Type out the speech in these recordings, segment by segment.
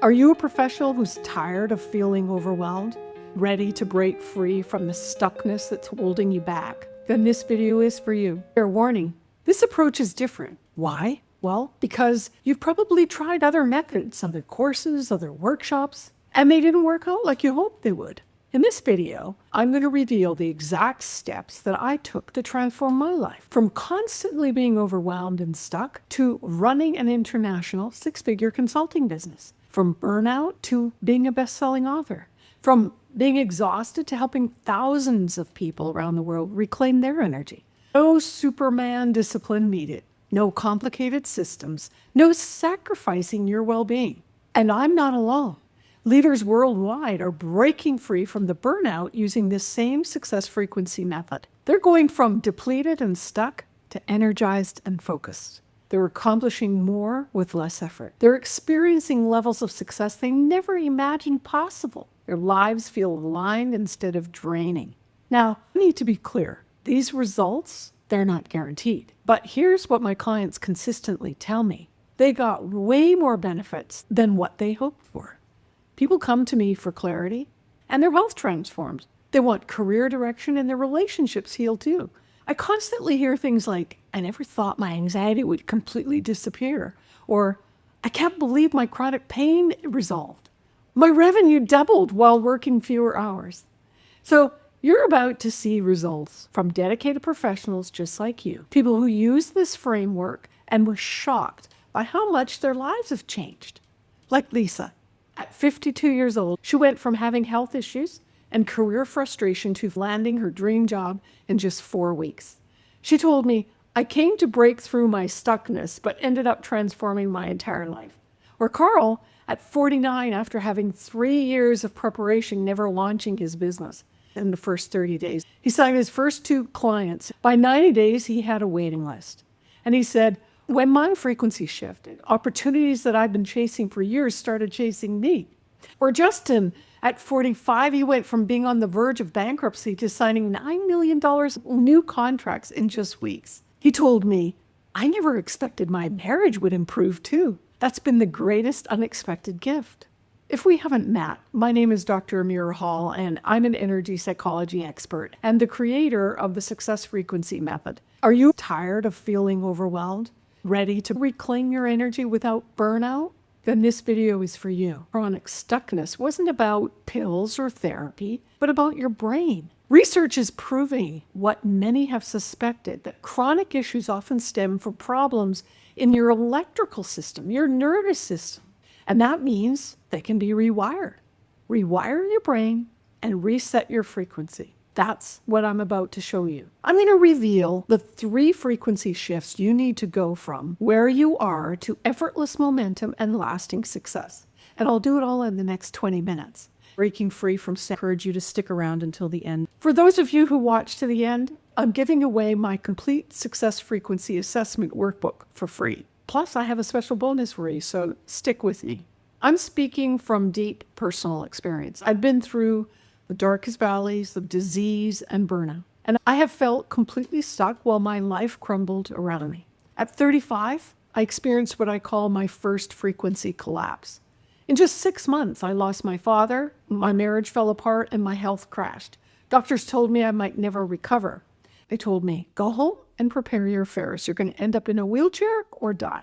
Are you a professional who's tired of feeling overwhelmed, ready to break free from the stuckness that's holding you back? Then this video is for you. Fair warning, this approach is different. Why? Well, because you've probably tried other methods, other courses, other workshops, and they didn't work out like you hoped they would. In this video, I'm going to reveal the exact steps that I took to transform my life from constantly being overwhelmed and stuck to running an international six-figure consulting business. From burnout to being a best-selling author, from being exhausted to helping thousands of people around the world reclaim their energy. No Superman discipline needed, no complicated systems, no sacrificing your well-being. And I'm not alone. Leaders worldwide are breaking free from the burnout using this same success frequency method. They're going from depleted and stuck to energized and focused. They're accomplishing more with less effort. They're experiencing levels of success they never imagined possible. Their lives feel aligned instead of draining. Now, I need to be clear. These results, they're not guaranteed. But here's what my clients consistently tell me. They got way more benefits than what they hoped for. People come to me for clarity, and their health transforms. They want career direction, and their relationships heal too. I constantly hear things like, I never thought my anxiety would completely disappear, or I can't believe my chronic pain resolved. My revenue doubled while working fewer hours. So you're about to see results from dedicated professionals just like you, people who use this framework and were shocked by how much their lives have changed. Like Lisa. At 52 years old, she went from having health issues and career frustration to landing her dream job in just 4 weeks. She told me, I came to break through my stuckness, but ended up transforming my entire life. Or Carl, at 49, after having 3 years of preparation, never launching his business in the first 30 days. He signed his first 2 clients. By 90 days, he had a waiting list. And he said, when my frequency shifted, opportunities that I'd been chasing for years started chasing me. Or Justin, at 45, he went from being on the verge of bankruptcy to signing $9 million new contracts in just weeks. He told me, I never expected my marriage would improve too. That's been the greatest unexpected gift. If we haven't met, my name is Dr. Amirah Hall, and I'm an energy psychology expert and the creator of the Success Frequency Method. Are you tired of feeling overwhelmed? Ready to reclaim your energy without burnout? Then this video is for you. Chronic stuckness wasn't about pills or therapy, but about your brain. Research is proving what many have suspected, that chronic issues often stem from problems in your electrical system, your nervous system. And that means they can be rewired. Rewire your brain and reset your frequency. That's what I'm about to show you. I'm going to reveal the 3 frequency shifts you need to go from where you are to effortless momentum and lasting success. And I'll do it all in the next 20 minutes. Breaking free from I encourage you to stick around until the end. For those of you who watch to the end, I'm giving away my complete success frequency assessment workbook for free. Plus, I have a special bonus for you, so stick with me. I'm speaking from deep personal experience. I've been through the darkest valleys of disease and burnout. And I have felt completely stuck while my life crumbled around me. At 35, I experienced what I call my first frequency collapse. In just 6 months, I lost my father, my marriage fell apart, and my health crashed. Doctors told me I might never recover. They told me, go home and prepare your affairs. You're going to end up in a wheelchair or die.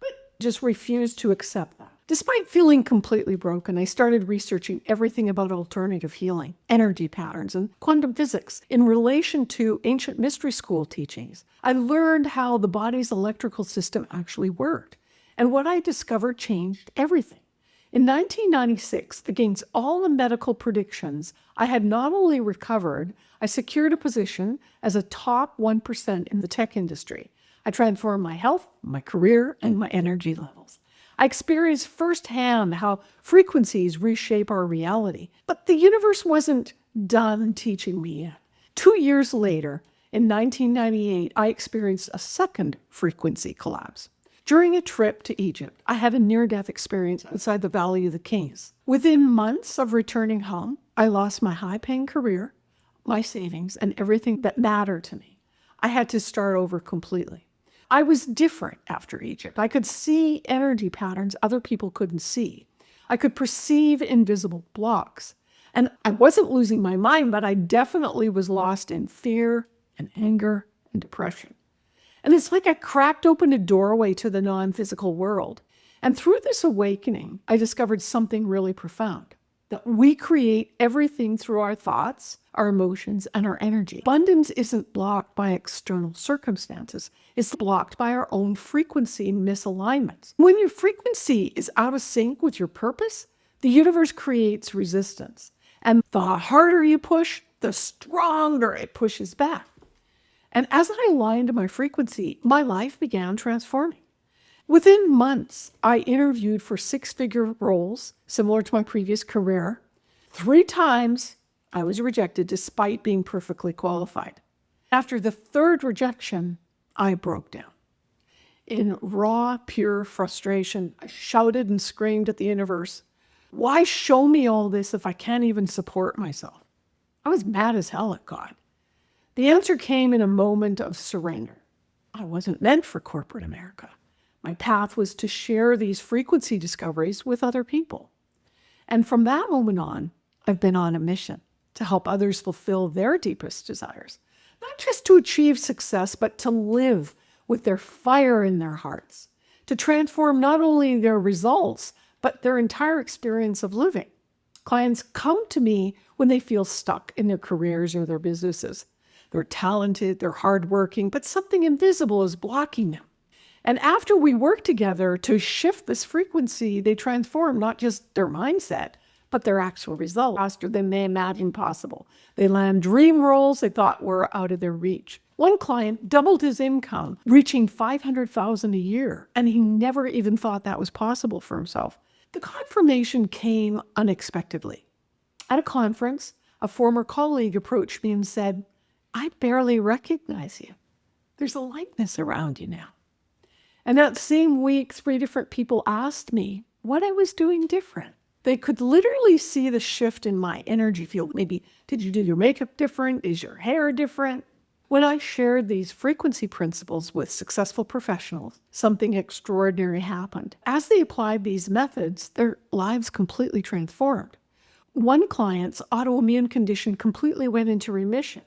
But I just refused to accept that. Despite feeling completely broken, I started researching everything about alternative healing, energy patterns, and quantum physics in relation to ancient mystery school teachings. I learned how the body's electrical system actually worked, and what I discovered changed everything. In 1996, against all the medical predictions, I had not only recovered, I secured a position as a top 1% in the tech industry. I transformed my health, my career, and my energy levels. I experienced firsthand how frequencies reshape our reality, but the universe wasn't done teaching me yet. 2 years later, in 1998, I experienced a second frequency collapse. During a trip to Egypt, I had a near-death experience outside the Valley of the Kings. Within months of returning home, I lost my high-paying career, my savings, and everything that mattered to me. I had to start over completely. I was different after Egypt. I could see energy patterns other people couldn't see. I could perceive invisible blocks. And I wasn't losing my mind, but I definitely was lost in fear and anger and depression. And it's like I cracked open a doorway to the non-physical world. And through this awakening, I discovered something really profound, that we create everything through our thoughts, our emotions, and our energy. Abundance isn't blocked by external circumstances. It's blocked by our own frequency misalignments. When your frequency is out of sync with your purpose, the universe creates resistance. And the harder you push, the stronger it pushes back. And as I aligned to my frequency, my life began transforming. Within months, I interviewed for six-figure roles, similar to my previous career. 3 times, I was rejected despite being perfectly qualified. After the 3rd rejection, I broke down. In raw, pure frustration, I shouted and screamed at the universe, "Why show me all this if I can't even support myself?" I was mad as hell at God. The answer came in a moment of surrender. I wasn't meant for corporate America. My path was to share these frequency discoveries with other people. And from that moment on, I've been on a mission to help others fulfill their deepest desires, not just to achieve success, but to live with their fire in their hearts, to transform not only their results, but their entire experience of living. Clients come to me when they feel stuck in their careers or their businesses. They're talented, they're hardworking, but something invisible is blocking them. And after we work together to shift this frequency, they transform not just their mindset, but their actual results faster than they imagined possible. They land dream roles they thought were out of their reach. One client doubled his income, reaching $500,000 a year, and he never even thought that was possible for himself. The confirmation came unexpectedly. At a conference, a former colleague approached me and said, "I barely recognize you. There's a likeness around you now." And that same week, 3 different people asked me what I was doing different. They could literally see the shift in my energy field. Maybe, did you do your makeup different? Is your hair different? When I shared these frequency principles with successful professionals, something extraordinary happened. As they applied these methods, their lives completely transformed. One client's autoimmune condition completely went into remission.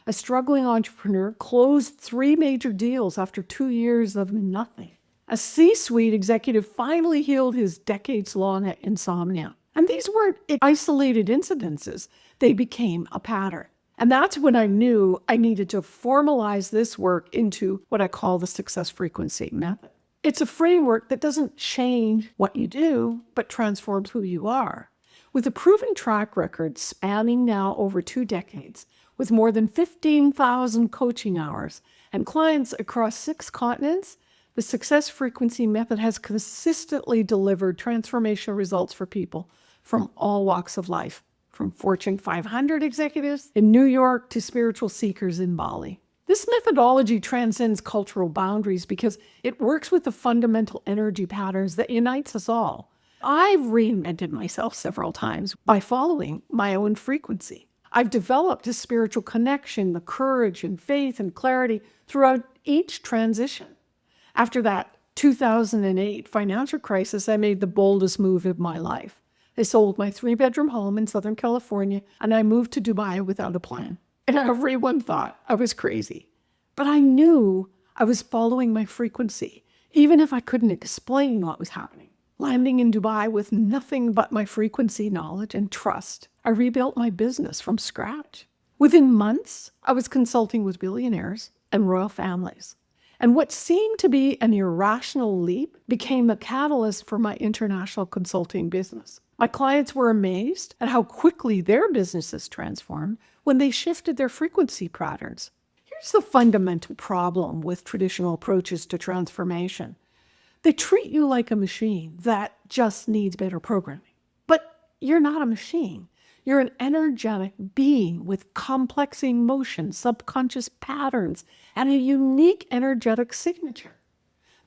A struggling entrepreneur closed 3 major deals after 2 years of nothing. A C-suite executive finally healed his decades-long insomnia. And these weren't isolated incidences. They became a pattern. And that's when I knew I needed to formalize this work into what I call the success frequency method. It's a framework that doesn't change what you do, but transforms who you are. With a proven track record spanning now over 2 decades, with more than 15,000 coaching hours and clients across 6 continents, the success frequency method has consistently delivered transformational results for people from all walks of life, from Fortune 500 executives in New York to spiritual seekers in Bali. This methodology transcends cultural boundaries because it works with the fundamental energy patterns that unites us all. I've reinvented myself several times by following my own frequency. I've developed a spiritual connection, the courage and faith and clarity throughout each transition. After that 2008 financial crisis, I made the boldest move of my life. I sold my 3-bedroom home in Southern California, and I moved to Dubai without a plan. And everyone thought I was crazy. But I knew I was following my frequency, even if I couldn't explain what was happening. Landing in Dubai with nothing but my frequency knowledge and trust, I rebuilt my business from scratch. Within months, I was consulting with billionaires and royal families. And what seemed to be an irrational leap became a catalyst for my international consulting business. My clients were amazed at how quickly their businesses transformed when they shifted their frequency patterns. Here's the fundamental problem with traditional approaches to transformation. They treat you like a machine that just needs better programming. But you're not a machine. You're an energetic being with complex emotions, subconscious patterns, and a unique energetic signature.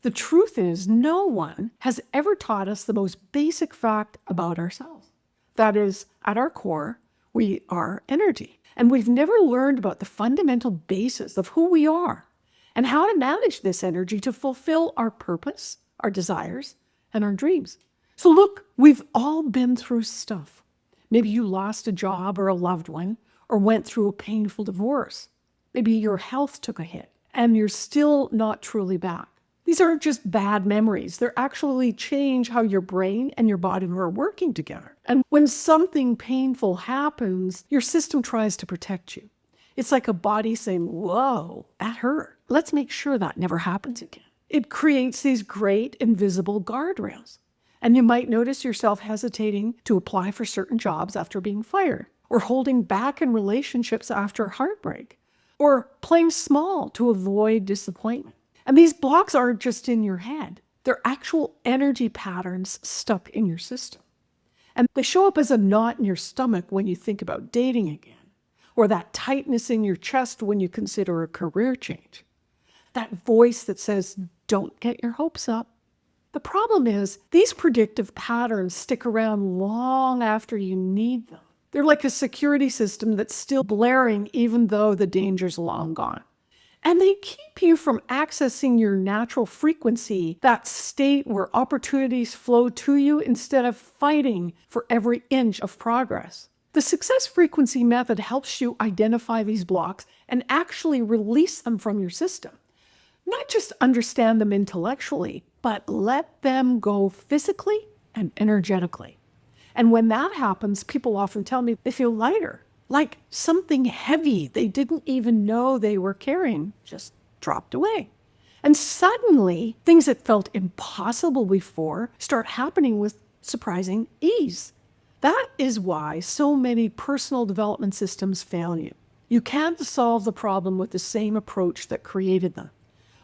The truth is, no one has ever taught us the most basic fact about ourselves. That is, at our core, we are energy. And we've never learned about the fundamental basis of who we are and how to manage this energy to fulfill our purpose, our desires, and our dreams. So look, we've all been through stuff. Maybe you lost a job or a loved one, or went through a painful divorce. Maybe your health took a hit and you're still not truly back. These aren't just bad memories. They're actually change how your brain and your body are working together. And when something painful happens, your system tries to protect you. It's like a body saying, whoa, that hurt. Let's make sure that never happens again. It creates these great invisible guardrails. And you might notice yourself hesitating to apply for certain jobs after being fired, or holding back in relationships after heartbreak, or playing small to avoid disappointment. And these blocks aren't just in your head. They're actual energy patterns stuck in your system. And they show up as a knot in your stomach when you think about dating again, or that tightness in your chest when you consider a career change. That voice that says, don't get your hopes up. The problem is, these predictive patterns stick around long after you need them. They're like a security system that's still blaring even though the danger's long gone. And they keep you from accessing your natural frequency, that state where opportunities flow to you instead of fighting for every inch of progress. The success frequency method helps you identify these blocks and actually release them from your system. Not just understand them intellectually, but let them go physically and energetically. And when that happens, people often tell me they feel lighter, like something heavy they didn't even know they were carrying just dropped away. And suddenly, things that felt impossible before start happening with surprising ease. That is why so many personal development systems fail you. You can't solve the problem with the same approach that created them.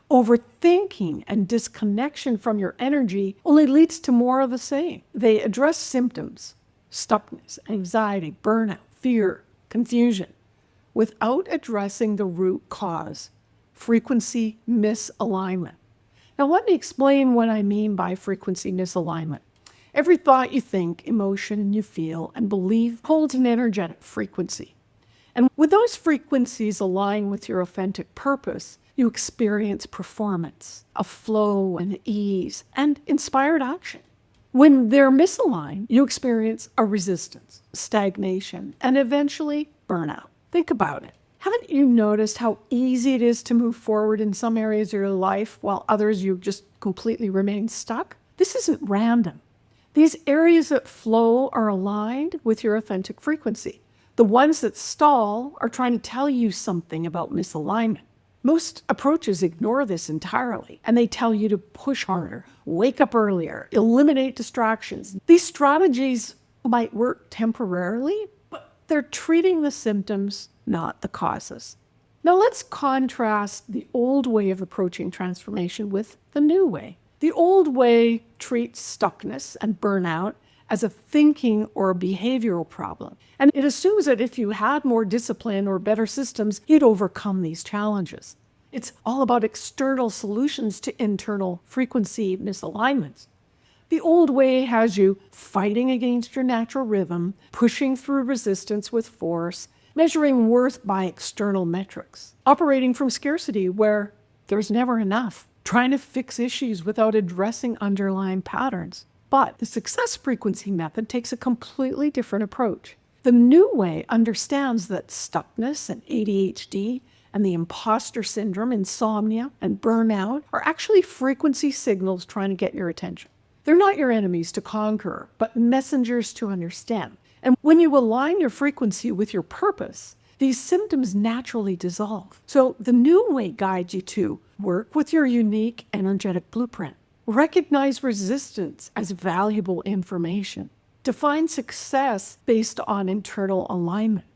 Overthinking and disconnection from your energy only leads to more of the same. They address symptoms, stuckness, anxiety, burnout, fear, confusion, without addressing the root cause, frequency misalignment. Now, let me explain what I mean by frequency misalignment. Every thought you think, emotion you feel, and believe holds an energetic frequency. And when those frequencies align with your authentic purpose, you experience performance, a flow and ease, and inspired action. When they're misaligned, you experience a resistance, stagnation, and eventually burnout. Think about it. Haven't you noticed how easy it is to move forward in some areas of your life while others you just completely remain stuck? This isn't random. These areas that flow are aligned with your authentic frequency. The ones that stall are trying to tell you something about misalignment. Most approaches ignore this entirely, and they tell you to push harder, wake up earlier, eliminate distractions. These strategies might work temporarily, but they're treating the symptoms, not the causes. Now let's contrast the old way of approaching transformation with the new way. The old way treats stuckness and burnout as a thinking or a behavioral problem. And it assumes that if you had more discipline or better systems, you'd overcome these challenges. It's all about external solutions to internal frequency misalignments. The old way has you fighting against your natural rhythm, pushing through resistance with force, measuring worth by external metrics, operating from scarcity where there's never enough, trying to fix issues without addressing underlying patterns. But the success frequency method takes a completely different approach. The new way understands that stuckness and ADHD and the imposter syndrome, insomnia, and burnout are actually frequency signals trying to get your attention. They're not your enemies to conquer, but messengers to understand. And when you align your frequency with your purpose, these symptoms naturally dissolve. So the new way guides you to work with your unique energetic blueprint. Recognize resistance as valuable information. Define success based on internal alignment.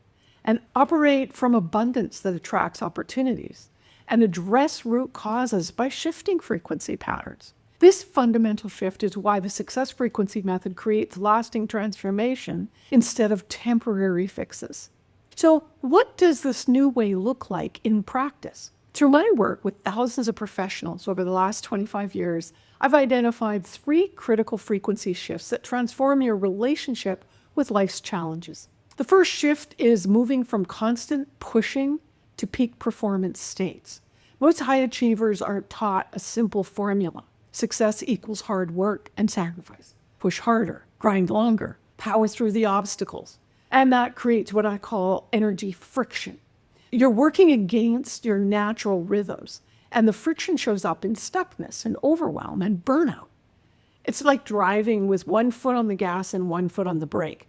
And operate from abundance that attracts opportunities. And address root causes by shifting frequency patterns. This fundamental shift is why the success frequency method creates lasting transformation instead of temporary fixes. So what does this new way look like in practice? Through my work with thousands of professionals over the last 25 years, I've identified 3 critical frequency shifts that transform your relationship with life's challenges. The first shift is moving from constant pushing to peak performance states. Most high achievers aren't taught a simple formula. Success equals hard work and sacrifice. push harder, grind longer, power through the obstacles. And that creates what I call energy friction. You're working against your natural rhythms, and the friction shows up in stuckness and overwhelm and burnout. It's like driving with one foot on the gas and one foot on the brake,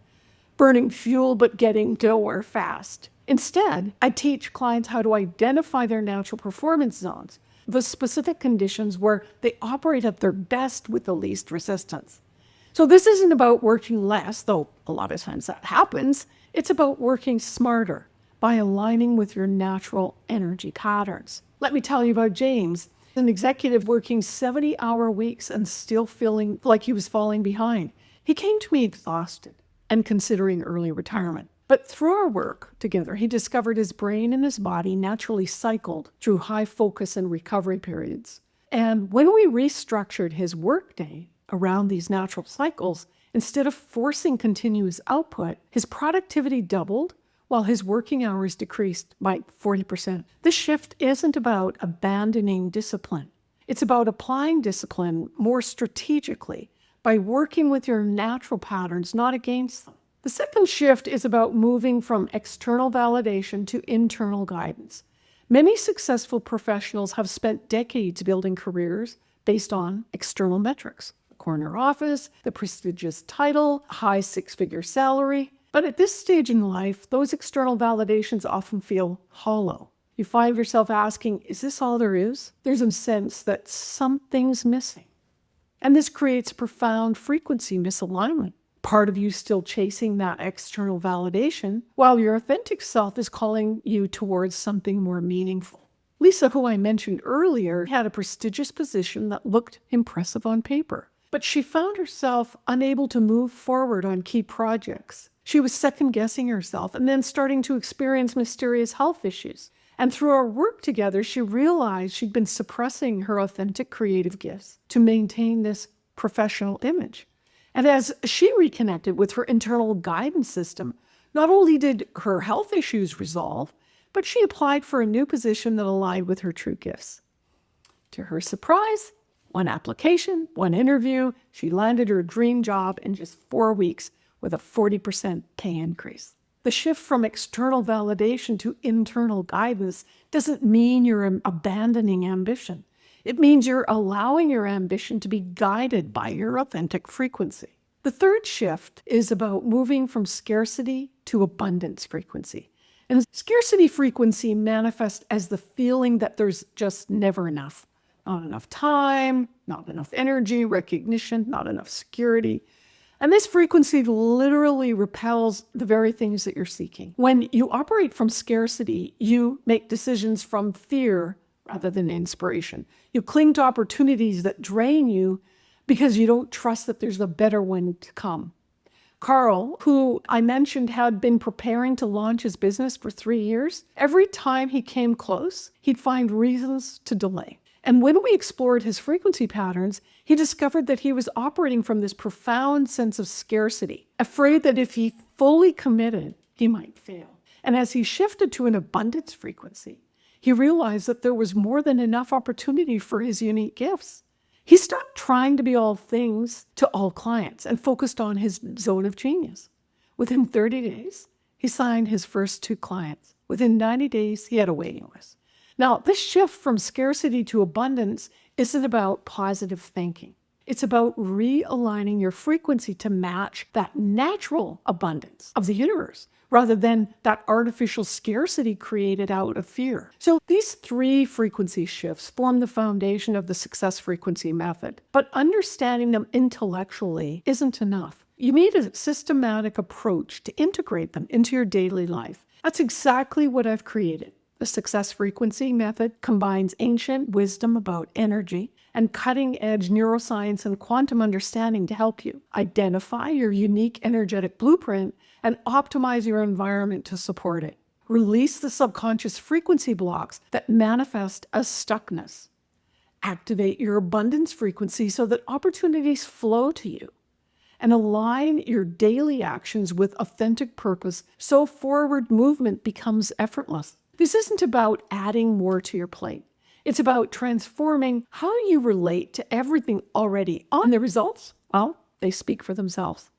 burning fuel but getting nowhere fast. Instead, I teach clients how to identify their natural performance zones, the specific conditions where they operate at their best with the least resistance. So this isn't about working less, though a lot of times that happens. It's about working smarter by aligning with your natural energy patterns. Let me tell you about James, an executive working 70-hour weeks and still feeling like he was falling behind. He came to me exhausted and considering early retirement. But through our work together, he discovered his brain and his body naturally cycled through high focus and recovery periods. And when we restructured his workday around these natural cycles, instead of forcing continuous output, his productivity doubled while his working hours decreased by 40%. This shift isn't about abandoning discipline. It's about applying discipline more strategically by working with your natural patterns, not against them. The second shift is about moving from external validation to internal guidance. Many successful professionals have spent decades building careers based on external metrics: the corner office, the prestigious title, high six-figure salary. But at this stage in life, those external validations often feel hollow. You find yourself asking, is this all there is? There's a sense that something's missing. And this creates profound frequency misalignment. Part of you still chasing that external validation, while your authentic self is calling you towards something more meaningful. Lisa, who I mentioned earlier, had a prestigious position that looked impressive on paper, but she found herself unable to move forward on key projects. She was second-guessing herself and then starting to experience mysterious health issues. And through our work together, she realized she'd been suppressing her authentic creative gifts to maintain this professional image. And as she reconnected with her internal guidance system, not only did her health issues resolve, but she applied for a new position that aligned with her true gifts. To her surprise, one application, one interview, she landed her dream job in just 4 weeks with a 40% pay increase. The shift from external validation to internal guidance doesn't mean you're abandoning ambition. It means you're allowing your ambition to be guided by your authentic frequency. The third shift is about moving from scarcity to abundance frequency. And scarcity frequency manifests as the feeling that there's just never enough. Not enough time, not enough energy, recognition, not enough security. And this frequency literally repels the very things that you're seeking. When you operate from scarcity, you make decisions from fear rather than inspiration. You cling to opportunities that drain you because you don't trust that there's a better one to come. Carl, who I mentioned had been preparing to launch his business for 3 years, every time he came close, he'd find reasons to delay. And when we explored his frequency patterns, he discovered that he was operating from this profound sense of scarcity, afraid that if he fully committed, he might fail. And as he shifted to an abundance frequency, he realized that there was more than enough opportunity for his unique gifts. He stopped trying to be all things to all clients and focused on his zone of genius. Within 30 days, he signed his first 2 clients. Within 90 days, he had a waiting list. Now, this shift from scarcity to abundance isn't about positive thinking. It's about realigning your frequency to match that natural abundance of the universe, rather than that artificial scarcity created out of fear. So these 3 frequency shifts form the foundation of the success frequency method. But understanding them intellectually isn't enough. You need a systematic approach to integrate them into your daily life. That's exactly what I've created. The success frequency method combines ancient wisdom about energy and cutting-edge neuroscience and quantum understanding to help you identify your unique energetic blueprint and optimize your environment to support it. Release the subconscious frequency blocks that manifest as stuckness. Activate your abundance frequency so that opportunities flow to you. And align your daily actions with authentic purpose so forward movement becomes effortless. This isn't about adding more to your plate. It's about transforming how you relate to everything already on. The results? Well, they speak for themselves.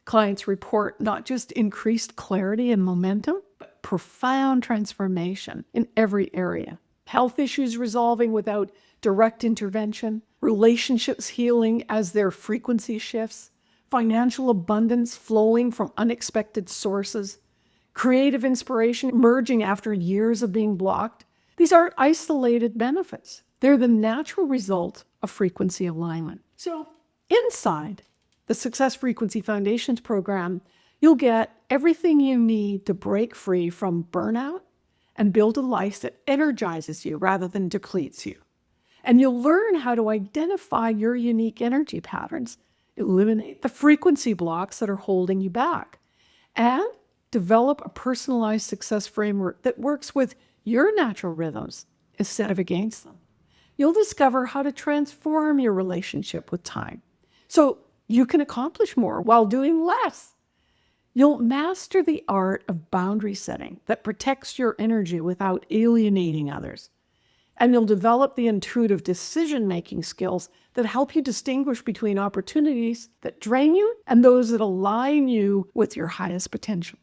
Clients report not just increased clarity and momentum, but profound transformation in every area. Health issues resolving without direct intervention, relationships healing as their frequency shifts, financial abundance flowing from unexpected sources, creative inspiration emerging after years of being blocked. These aren't isolated benefits. They're the natural result of frequency alignment. So inside the Success Frequency Foundations program, you'll get everything you need to break free from burnout and build a life that energizes you rather than depletes you. And you'll learn how to identify your unique energy patterns, eliminate the frequency blocks that are holding you back, and develop a personalized success framework that works with your natural rhythms instead of against them. You'll discover how to transform your relationship with time so you can accomplish more while doing less. You'll master the art of boundary setting that protects your energy without alienating others. And you'll develop the intuitive decision-making skills that help you distinguish between opportunities that drain you and those that align you with your highest potential.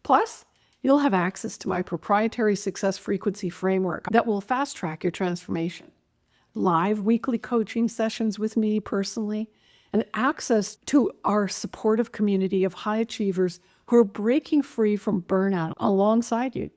Plus, you'll have access to my proprietary success frequency framework that will fast-track your transformation, live weekly coaching sessions with me personally, and access to our supportive community of high achievers who are breaking free from burnout alongside you.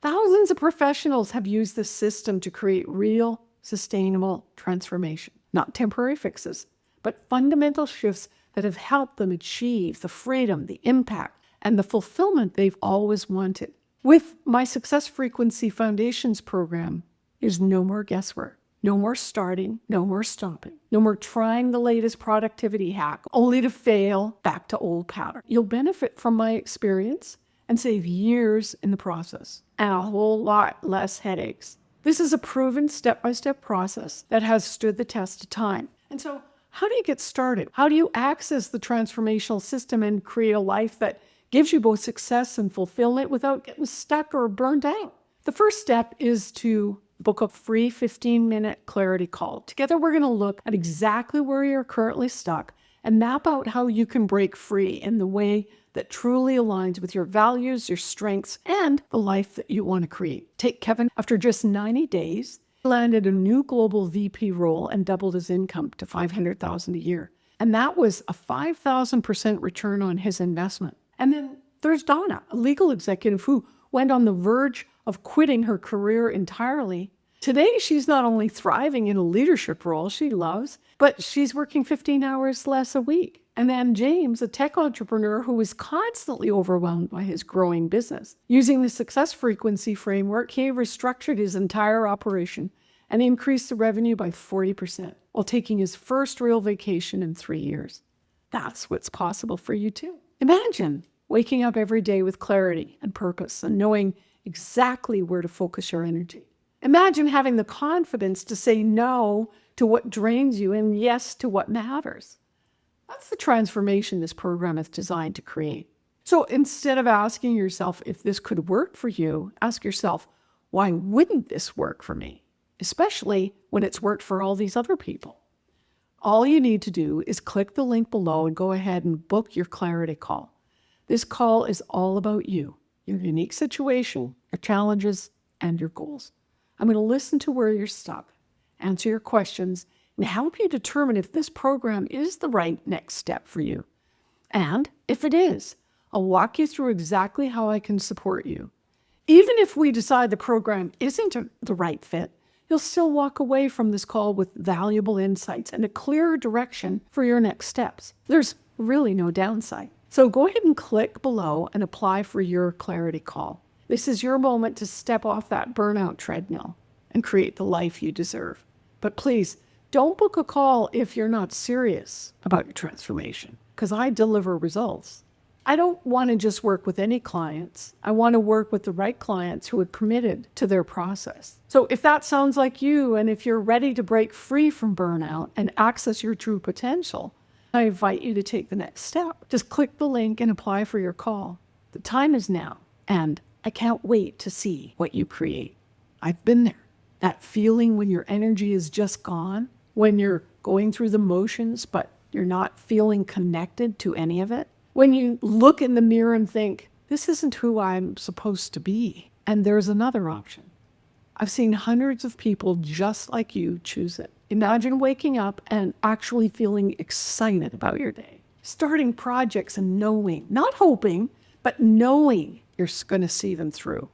Thousands of professionals have used this system to create real, sustainable transformation, not temporary fixes, but fundamental shifts that have helped them achieve the freedom, the impact, and the fulfillment they've always wanted. With my Success Frequency Foundations program, there's no more guesswork. No more starting, no more stopping, no more trying the latest productivity hack, only to fail back to old pattern. You'll benefit from my experience and save years in the process and a whole lot less headaches. This is a proven step-by-step process that has stood the test of time. And so how do you get started? How do you access the transformational system and create a life that gives you both success and fulfillment without getting stuck or burned out? The first step is to book a free 15-minute clarity call. Together, we're going to look at exactly where you're currently stuck and map out how you can break free in the way that truly aligns with your values, your strengths, and the life that you want to create. Take Kevin. After just 90 days, he landed a new global VP role and doubled his income to $500,000 a year. And that was a 5,000% return on his investment. And then there's Donna, a legal executive who went on the verge of quitting her career entirely. Today, she's not only thriving in a leadership role she loves, but she's working 15 hours less a week. And then James, a tech entrepreneur who is constantly overwhelmed by his growing business. Using the success frequency framework, he restructured his entire operation and increased the revenue by 40% while taking his first real vacation in 3 years. That's what's possible for you too. Imagine waking up every day with clarity and purpose and knowing exactly where to focus your energy. Imagine having the confidence to say no to what drains you and yes to what matters. That's the transformation this program is designed to create. So instead of asking yourself if this could work for you, ask yourself, why wouldn't this work for me? Especially when it's worked for all these other people. All you need to do is click the link below and go ahead and book your clarity call. This call is all about you, your unique situation, your challenges, and your goals. I'm going to listen to where you're stuck, answer your questions, and help you determine if this program is the right next step for you. And if it is, I'll walk you through exactly how I can support you. Even if we decide the program isn't the right fit, you'll still walk away from this call with valuable insights and a clearer direction for your next steps. There's really no downside. So go ahead and click below and apply for your clarity call. This is your moment to step off that burnout treadmill and create the life you deserve. But please, don't book a call if you're not serious about your transformation, because I deliver results. I don't want to just work with any clients. I want to work with the right clients who are committed to their process. So if that sounds like you, and if you're ready to break free from burnout and access your true potential, I invite you to take the next step. Just click the link and apply for your call. The time is now, and I can't wait to see what you create. I've been there. That feeling when your energy is just gone, when you're going through the motions, but You're not feeling connected to any of it. When you look in the mirror and think, this isn't who I'm supposed to be. And there's another option. I've seen hundreds of people just like you choose it. Imagine waking up and actually feeling excited about your day. Starting projects and knowing, not hoping, but knowing you're going to see them through.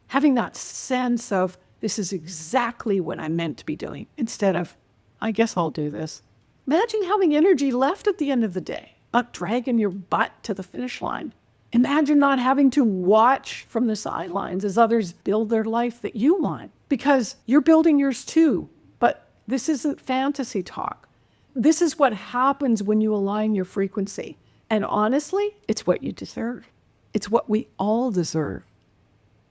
Having that sense of, this is exactly what I'm meant to be doing, instead of, I guess I'll do this. Imagine having energy left at the end of the day, not dragging your butt to the finish line. Imagine not having to watch from the sidelines as others build their life that you want, because you're building yours too. But this isn't fantasy talk. This is what happens when you align your frequency. And honestly, it's what you deserve. It's what we all deserve.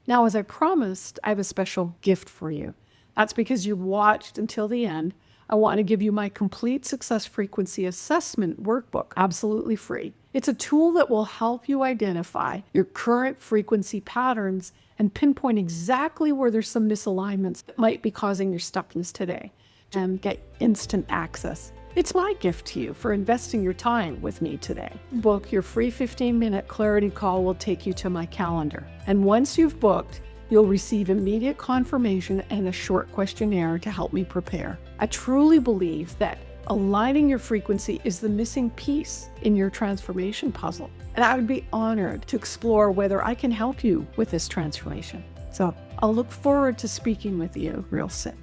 Now, as I promised, I have a special gift for you. That's because you watched until the end. I want to give you my complete success frequency assessment workbook, absolutely free. It's a tool that will help you identify your current frequency patterns and pinpoint exactly where there's some misalignments that might be causing your stuckness today, and get instant access. It's my gift to you for investing your time with me today. Book your free 15-minute clarity call will take you to my calendar. And once you've booked, you'll receive immediate confirmation and a short questionnaire to help me prepare. I truly believe that aligning your frequency is the missing piece in your transformation puzzle. And I would be honored to explore whether I can help you with this transformation. So I'll look forward to speaking with you real soon.